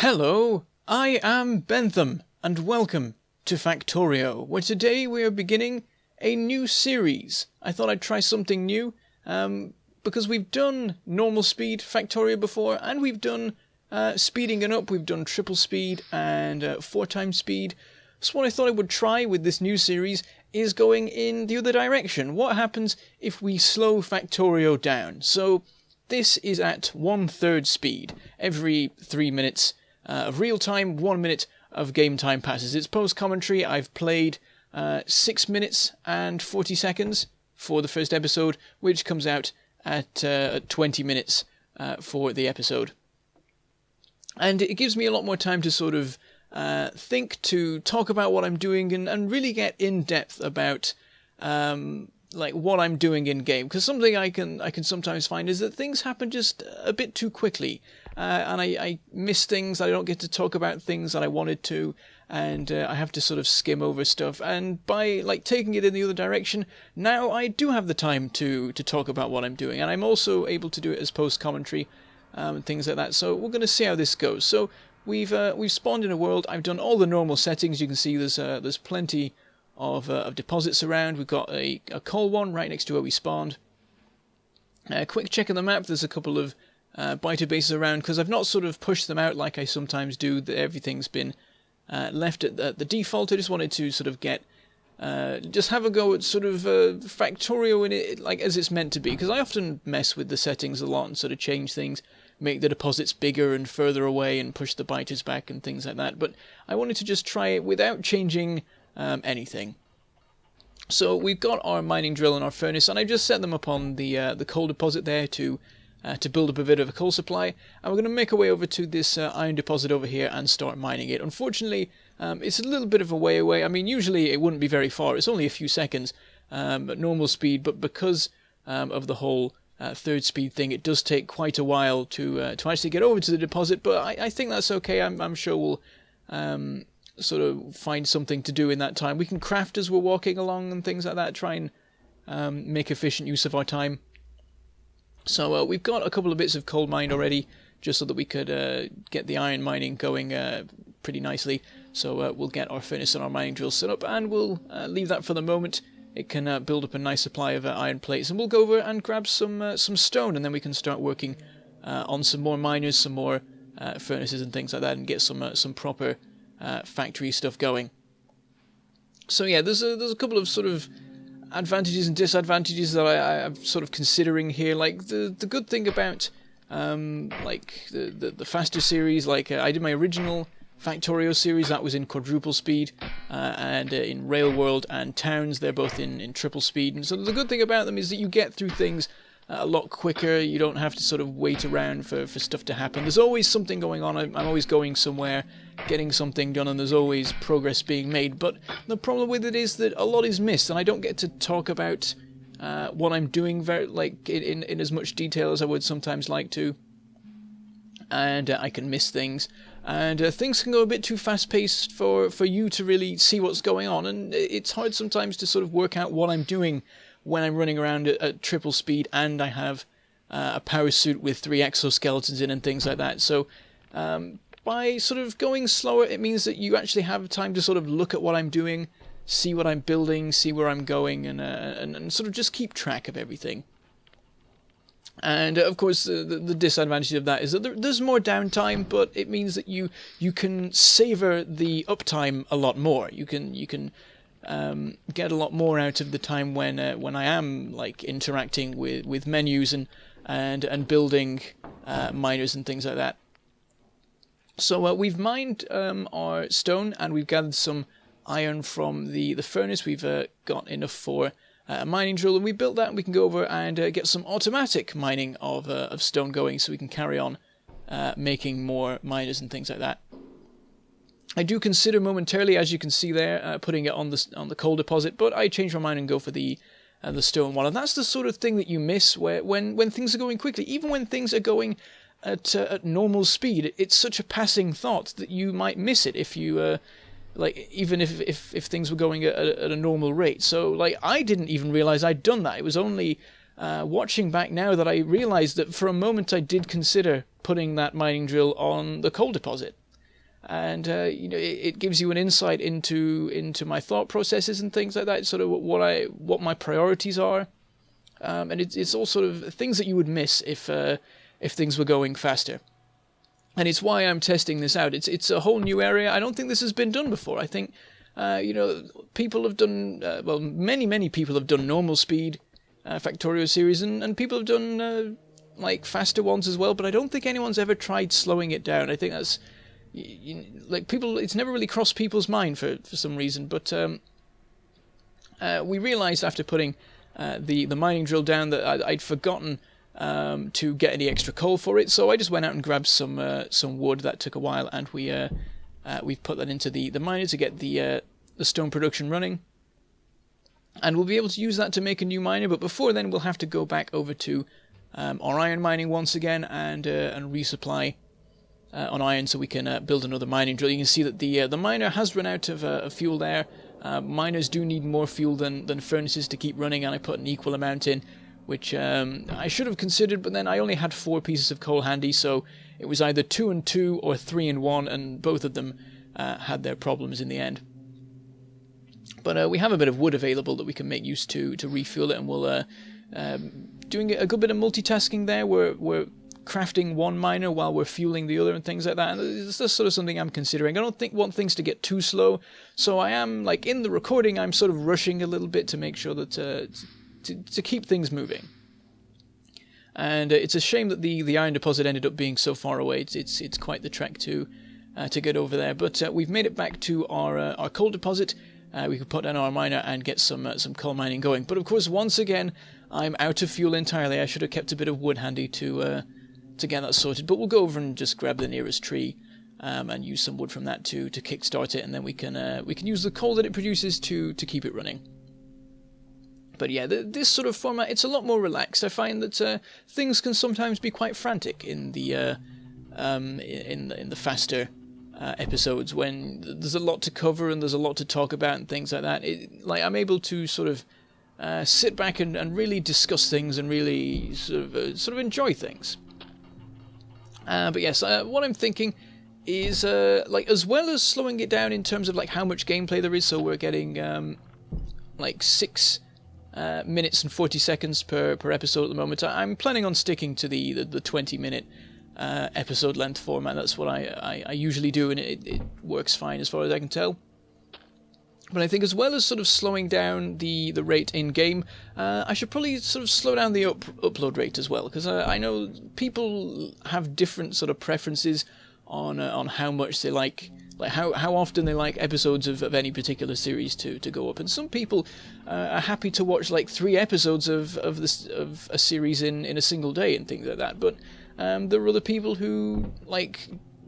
Hello, I am Bentham, and welcome to Factslowrio, where today we are beginning a new series. I thought I'd try something new, because we've done normal speed Factslowrio before, and we've done speeding it up. We've done triple speed and 4 times speed. So what I thought I would try with this new series is going in the other direction. What happens if we slow Factslowrio down? So this is at 1/3 speed. Every 3 minutes of real time, 1 minute of game time passes. It's post-commentary. I've played 6 minutes and 40 seconds for the first episode, which comes out at 20 minutes for the episode. And it gives me a lot more time to sort of think, to talk about what I'm doing, and really get in depth about like what I'm doing in game, because something I can sometimes find is that things happen just a bit too quickly, and I miss things. I don't get to talk about things that I wanted to, and I have to sort of skim over stuff. And by like taking it in the other direction, now I do have the time to talk about what I'm doing, and I'm also able to do it as post commentary, things like that. So we're going to see how this goes. So we've spawned in a world. I've done all the normal settings. You can see there's plenty of deposits around. We've got a coal one right next to where we spawned. Quick check of the map. There's a couple of biter bases around, because I've not sort of pushed them out like I sometimes do. Everything's been left at the default. I just wanted to sort of get just have a go at sort of Factslowrio in it, like as it's meant to be, because I often mess with the settings a lot and sort of change things, make the deposits bigger and further away and push the biters back and things like that. But I wanted to just try it without changing anything. So we've got our mining drill and our furnace, and I've just set them up on the coal deposit there to build up a bit of a coal supply, and we're going to make our way over to this iron deposit over here and start mining it. Unfortunately, it's a little bit of a way away. I mean, usually it wouldn't be very far. It's only a few seconds at normal speed, but because of the whole third speed thing, it does take quite a while to actually get over to the deposit. But I think that's okay. I'm sure we'll sort of find something to do in that time. We can craft as we're walking along and things like that, try and make efficient use of our time. So we've got a couple of bits of coal mined already, just so that we could get the iron mining going pretty nicely. So we'll get our furnace and our mining drill set up, and we'll leave that for the moment. It can build up a nice supply of iron plates, and we'll go over and grab some stone, and then we can start working on some more miners, some more furnaces and things like that, and get some proper factory stuff going. So yeah, there's a couple of sort of advantages and disadvantages that I'm sort of considering here. Like the good thing about like the faster series, like I did my original Factslowrio series, that was in quadruple speed, and in Rail World and Towns, they're both in triple speed. And so the good thing about them is that you get through things a lot quicker. You don't have to sort of wait around for stuff to happen. There's always something going on. I'm always going somewhere, getting something done, and there's always progress being made. But the problem with it is that a lot is missed, and I don't get to talk about what I'm doing in as much detail as I would sometimes like to. And I can miss things, and things can go a bit too fast-paced for you to really see what's going on, and it's hard sometimes to sort of work out what I'm doing when I'm running around at triple speed and I have a power suit with 3 exoskeletons in and things like that. So by sort of going slower, it means that you actually have time to sort of look at what I'm doing, see what I'm building, see where I'm going, and sort of just keep track of everything. And of course, the disadvantage of that is that there's more downtime, but it means that you can savor the uptime a lot more. You can get a lot more out of the time when I am like interacting with menus and building miners and things like that. So we've mined our stone, and we've gathered some iron from the furnace. We've got enough for a mining drill, and we built that, and we can go over and get some automatic mining of stone going, so we can carry on making more miners and things like that. I do consider momentarily, as you can see there, putting it on the coal deposit, but I change my mind and go for the stone one. And that's the sort of thing that you miss when things are going quickly. Even when things are going at normal speed, it's such a passing thought that you might miss it if you even if things were going at a normal rate. So like I didn't even realize I'd done that. It was only watching back now that I realized that for a moment I did consider putting that mining drill on the coal deposit. and it gives you an insight into my thought processes and things like that. Sort of what my priorities are, and it's all sort of things that you would miss if things were going faster. And it's why I'm testing this out. It's a whole new area. I don't think this has been done before. I think, people have done, many people have done normal speed Factorio series, and people have done faster ones as well. But I don't think anyone's ever tried slowing it down. I think that's people. It's never really crossed people's mind for some reason. But we realised after putting the mining drill down that I'd forgotten to get any extra coal for it, so I just went out and grabbed some wood. That took a while, and we've put that into the miner to get the stone production running, and we'll be able to use that to make a new miner. But before then, we'll have to go back over to our iron mining once again and resupply on iron so we can build another mining drill. You can see that the miner has run out of fuel there. Miners do need more fuel than furnaces to keep running, and I put an equal amount in, which I should have considered, but then I only had 4 pieces of coal handy, so it was either 2 and 2 or 3 and 1, and both of them had their problems in the end. But we have a bit of wood available that we can make use to refuel it, and we'll doing a good bit of multitasking there. We're crafting one miner while we're fueling the other and things like that, and it's just sort of something I'm considering. I don't want things to get too slow, so I am, in the recording, I'm sort of rushing a little bit to make sure that to keep things moving. And it's a shame that the iron deposit ended up being so far away. It's quite the trek to get over there. But we've made it back to our coal deposit. We could put down our miner and get some coal mining going. But of course, once again, I'm out of fuel entirely. I should have kept a bit of wood handy to get that sorted. But we'll go over and just grab the nearest tree and use some wood from that to kickstart it, and then we can use the coal that it produces to keep it running. But yeah, this sort of format, it's a lot more relaxed. I find that things can sometimes be quite frantic in the faster episodes, when there's a lot to cover and there's a lot to talk about and things like that. I'm able to sort of sit back and really discuss things and really sort of enjoy things. But yes, what I'm thinking is as well as slowing it down in terms of how much gameplay there is, so we're getting 6 minutes and 40 seconds per episode at the moment. I'm planning on sticking to the 20-minute episode length format. That's what I usually do, and it works fine as far as I can tell. But I think as well as sort of slowing down the rate in game, I should probably sort of slow down the upload rate as well, because I know people have different sort of preferences on how much they like how often they like episodes of any particular series to go up. And some people are happy to watch 3 episodes of a series in a single day and things like that. But there are other people who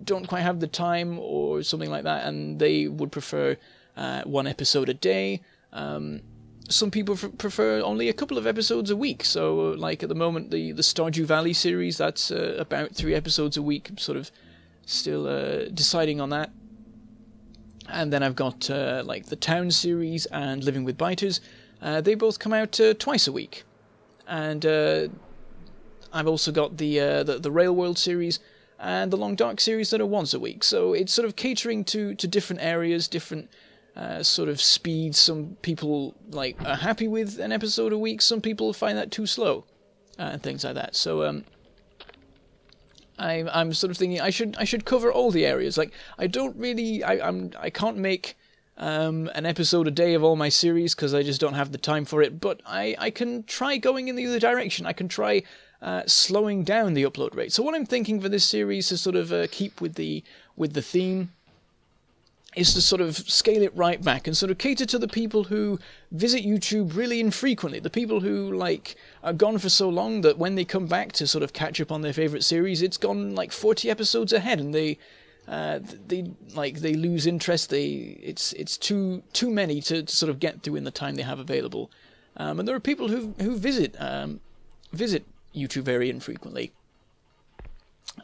don't quite have the time or something like that, and they would prefer 1 episode a day. Some people prefer only a couple of episodes a week. So at the moment, the Stardew Valley series, that's about 3 episodes a week. I'm sort of still deciding on that. And then I've got the Town series and Living with Biters. They both come out twice a week. And I've also got the Rail World series and the Long Dark series that are once a week. So it's sort of catering to different areas, different sort of speeds. Some people are happy with an episode a week. Some people find that too slow, and things like that. So I'm sort of thinking I should cover all the areas. I don't really I can't make an episode a day of all my series because I just don't have the time for it. But I can try going in the other direction. I can try slowing down the upload rate. So what I'm thinking for this series to sort of keep with the theme is to sort of scale it right back and sort of cater to the people who visit YouTube really infrequently, the people who are gone for so long that when they come back to sort of catch up on their favorite series, it's gone 40 episodes ahead, and they lose interest. It's too many to sort of get through in the time they have available. And there are people who visit YouTube very infrequently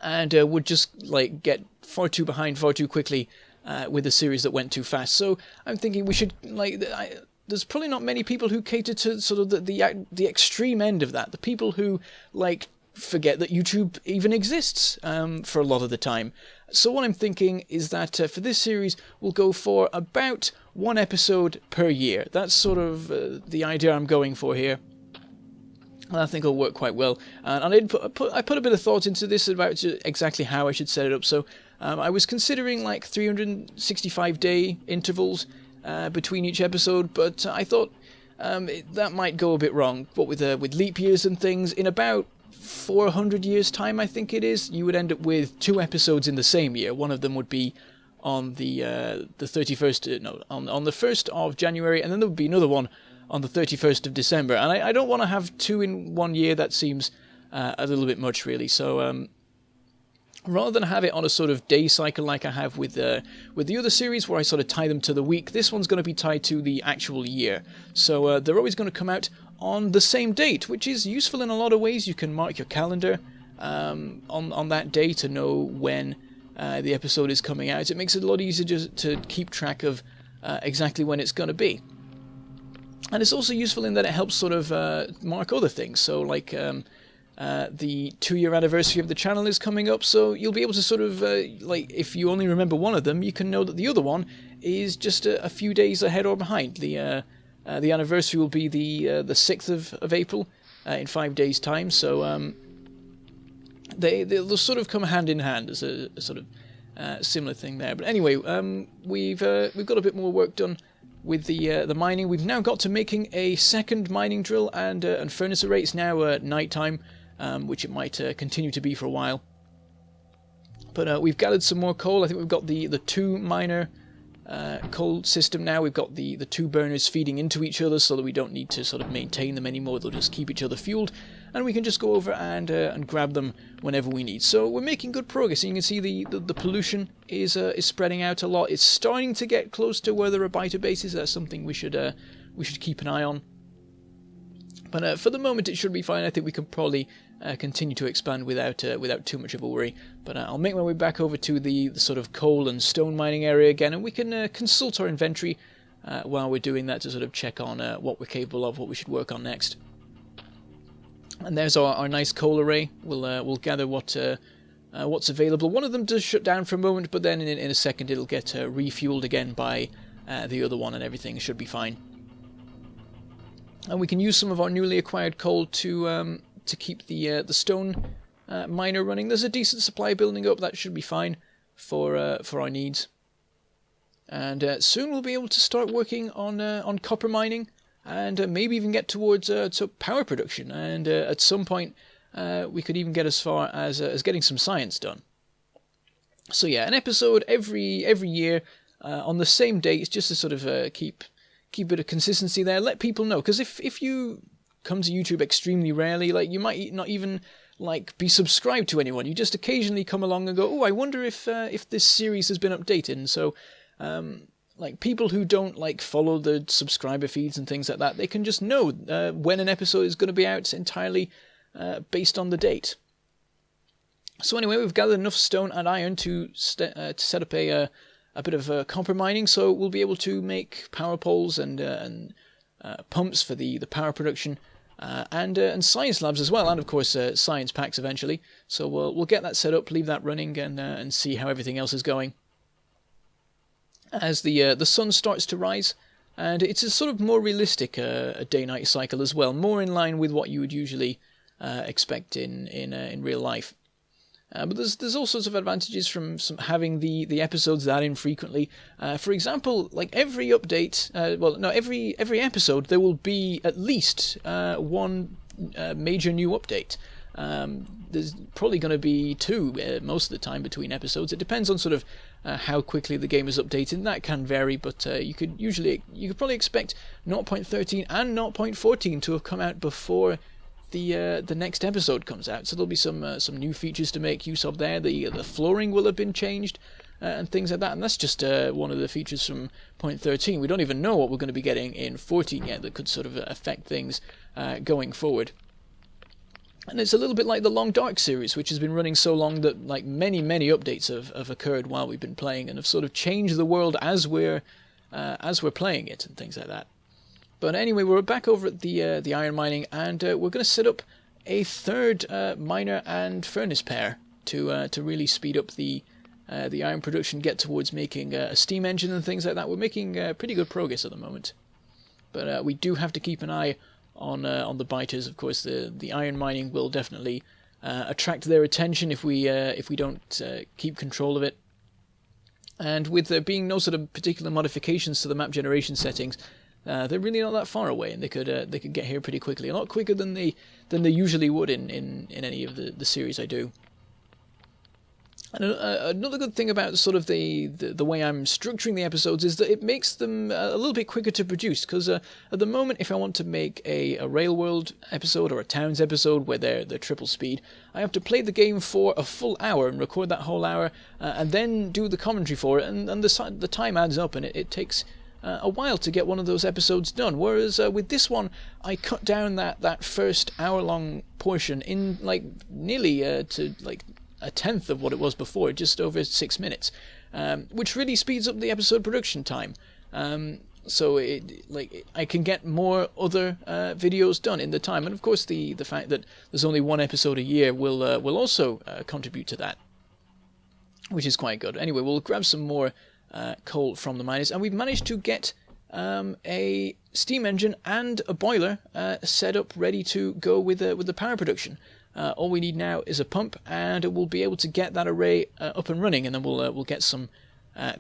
and would just get far too behind far too quickly with a series that went too fast. So I'm thinking we should there's probably not many people who cater to sort of the extreme end of that. The people who forget that YouTube even exists for a lot of the time, So what I'm thinking is that for this series, we'll go for about 1 episode per year. That's sort of the idea I'm going for here. And I think it'll work quite well. And I put a bit of thought into this about exactly how I should set it up. So I was considering like 365-day intervals between each episode, but I thought that might go a bit wrong. What with leap years and things, in about 400 years' time, I think it is, you would end up with 2 episodes in the same year. One of them would be on the 31st, on the 1st of January, and then there would be another one on the 31st of December. And I don't want to have 2 in 1 year. That seems a little bit much, really. So rather than have it on a sort of day cycle like I have with the other series, where I sort of tie them to the week, this one's going to be tied to the actual year. So they're always going to come out on the same date, which is useful in a lot of ways. You can mark your calendar on that day to know when the episode is coming out. It makes it a lot easier just to keep track of exactly when it's going to be. And it's also useful in that it helps sort of mark other things. So like the 2-year anniversary of the channel is coming up, so you'll be able to sort of, like, if you only remember one of them, you can know that the other one is just a few days ahead or behind. The anniversary will be the 6th of April in 5 days' time, so they'll sort of come hand in hand as a sort of similar thing there. But anyway, we've got a bit more work done with the mining. We've now got to making a second mining drill and furnace array. It's now night time, which it might continue to be for a while. But we've gathered some more coal. I think we've got the 2 miner coal system now. We've got the 2 burners feeding into each other, so that we don't need to sort of maintain them anymore. They'll just keep each other fueled, and we can just go over and grab them whenever we need. So we're making good progress. And you can see the pollution is spreading out a lot. It's starting to get close to where there are biter bases. That's something we should keep an eye on. But for the moment, it should be fine. I think we can probably continue to expand without too much of a worry. But I'll make my way back over to the sort of coal and stone mining area again, and we can consult our inventory while we're doing that to sort of check on what we're capable of, what we should work on next. And there's our nice coal array. We'll gather what's available. One of them does shut down for a moment, but then in a second it'll get refueled again by the other one, and everything should be fine. And we can use some of our newly acquired coal to keep the stone miner running. There's a decent supply building up. That should be fine for our needs. And soon we'll be able to start working on copper mining, and maybe even get towards to power production. And at some point we could even get as far as getting some science done. So yeah, an episode every year on the same date. It's just to sort of keep a bit of consistency there. Let people know, because if you come to YouTube extremely rarely, like, you might not even like be subscribed to anyone. You just occasionally come along and go, oh, I wonder if this series has been updated. And so like, people who don't like follow the subscriber feeds and things like that, they can just know when an episode is going to be out entirely based on the date. So anyway, we've gathered enough stone and iron to set up a bit of copper mining, so we'll be able to make power poles and pumps for the power production, and science labs as well, and of course science packs eventually. So we'll get that set up, leave that running, and see how everything else is going. As the sun starts to rise, and it's a sort of more realistic a day-night cycle as well, more in line with what you would usually expect in real life. But there's all sorts of advantages from having the episodes that infrequently. For example, like every update, every episode, there will be at least one major new update. There's probably going to be 2 most of the time between episodes. It depends on sort of how quickly the game is updated. That can vary, but you could probably expect 0.13 and 0.14 to have come out before the next episode comes out. So there'll be some new features to make use of there. The flooring will have been changed and things like that. And that's just one of the features from 0.13. We don't even know what we're going to be getting in 14 yet that could sort of affect things going forward. And it's a little bit like the Long Dark series, which has been running so long that like many updates have occurred while we've been playing, and have sort of changed the world as we're playing it and things like that. But anyway, we're back over at the iron mining, and we're going to set up a third miner and furnace pair to really speed up the the iron production, get towards making a steam engine and things like that. We're making pretty good progress at the moment. But we do have to keep an eye on the biters. Of course, the iron mining will definitely attract their attention if we don't keep control of it. And with there being no sort of particular modifications to the map generation settings, they're really not that far away, and they could get here pretty quickly, a lot quicker than they usually would in any of the series I do. And another good thing about sort of the way I'm structuring the episodes is that it makes them a little bit quicker to produce, because at the moment, if I want to make a Rail World episode or a Towns episode where they're triple speed, I have to play the game for a full hour and record that whole hour and then do the commentary for it, and the time adds up, and it takes a while to get one of those episodes done. Whereas with this one, I cut down that first hour-long portion in like nearly to like a tenth of what it was before, just over 6 minutes, which really speeds up the episode production time. So I can get more other videos done in the time, and of course the fact that there's only one episode a year will also contribute to that, which is quite good. Anyway, we'll grab some more coal from the miners, and we've managed to get a steam engine and a boiler set up ready to go with the power production. All we need now is a pump, and we'll be able to get that array up and running, and then we'll get some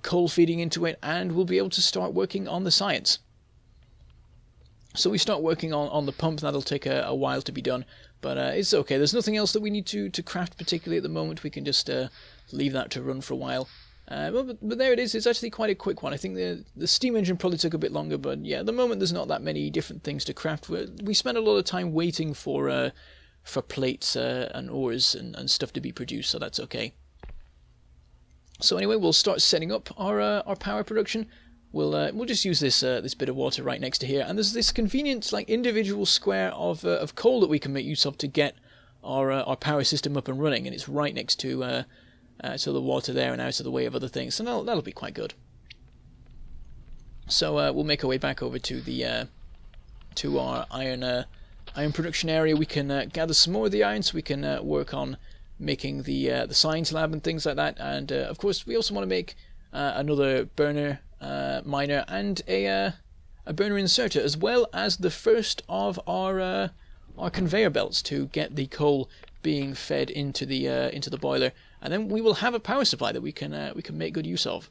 coal feeding into it, and we'll be able to start working on the science. So we start working on the pump. That'll take a while to be done, but it's okay. There's nothing else that we need to craft particularly at the moment. We can just leave that to run for a while. But there it is. It's actually quite a quick one. I think the steam engine probably took a bit longer, but yeah, at the moment there's not that many different things to craft. We spent a lot of time waiting for plates and ores and stuff to be produced, so that's okay. So anyway, we'll start setting up our power production. We'll just use this bit of water right next to here, and there's this convenient like individual square of coal that we can make use of to get our power system up and running, and it's right next to the water there and out of the way of other things, so that'll be quite good. So we'll make our way back over to our iron production area. We can gather some more of the iron so we can work on making the science lab and things like that, and of course we also want to make another burner miner and a burner inserter, as well as the first of our conveyor belts to get the coal being fed into the boiler, and then we will have a power supply that we can make good use of.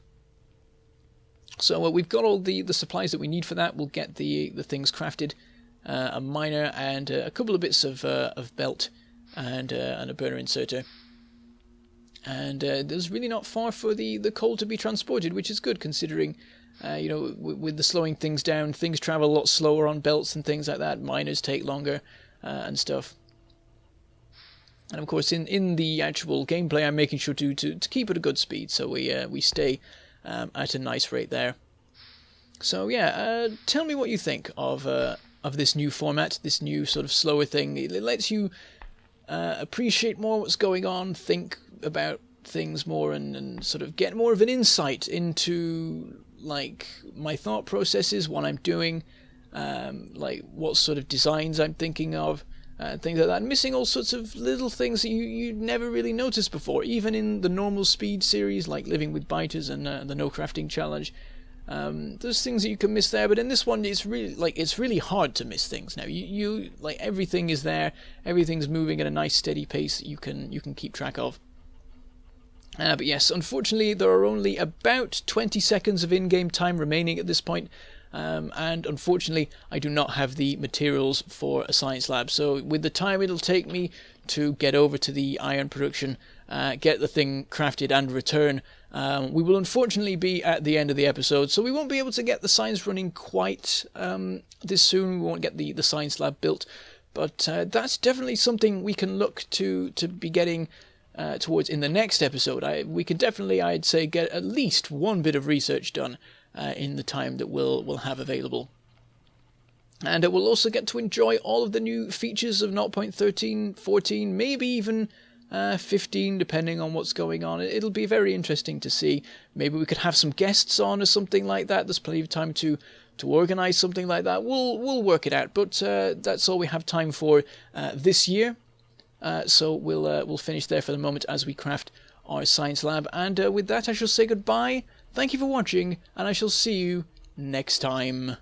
So we've got all the supplies that we need for that. We'll get the things crafted, a miner and a couple of bits of belt and a burner inserter. And there's really not far for the coal to be transported, which is good considering, with the slowing things down, things travel a lot slower on belts and things like that. Miners take longer and stuff. And of course, in the actual gameplay, I'm making sure to keep at a good speed, so we stay at a nice rate there. So yeah, tell me what you think of this new format, this new sort of slower thing. It lets you appreciate more what's going on, think about things more, and sort of get more of an insight into like my thought processes, what I'm doing, like what sort of designs I'm thinking of, things like that. And missing all sorts of little things that you'd never really noticed before, even in the normal speed series like Living with Biters and the No Crafting Challenge. There's things that you can miss there, but in this one it's really hard to miss things now. You like everything is there, everything's moving at a nice steady pace that you can keep track of. But yes, unfortunately there are only about 20 seconds of in-game time remaining at this point, and unfortunately I do not have the materials for a science lab. So with the time it'll take me to get over to the iron production, get the thing crafted and return, we will unfortunately be at the end of the episode, so we won't be able to get the science running quite this soon. We won't get the science lab built, but that's definitely something we can look to be getting towards in the next episode. We can definitely, I'd say, get at least one bit of research done in the time that we'll have available. And we'll also get to enjoy all of the new features of 0.13, 14, maybe even 15, depending on what's going on. It'll be very interesting to see. Maybe we could have some guests on or something like that. There's plenty of time to organise something like that. We'll work it out, but that's all we have time for this year. So we'll finish there for the moment as we craft our science lab. And with that, I shall say goodbye. Thank you for watching, and I shall see you next time.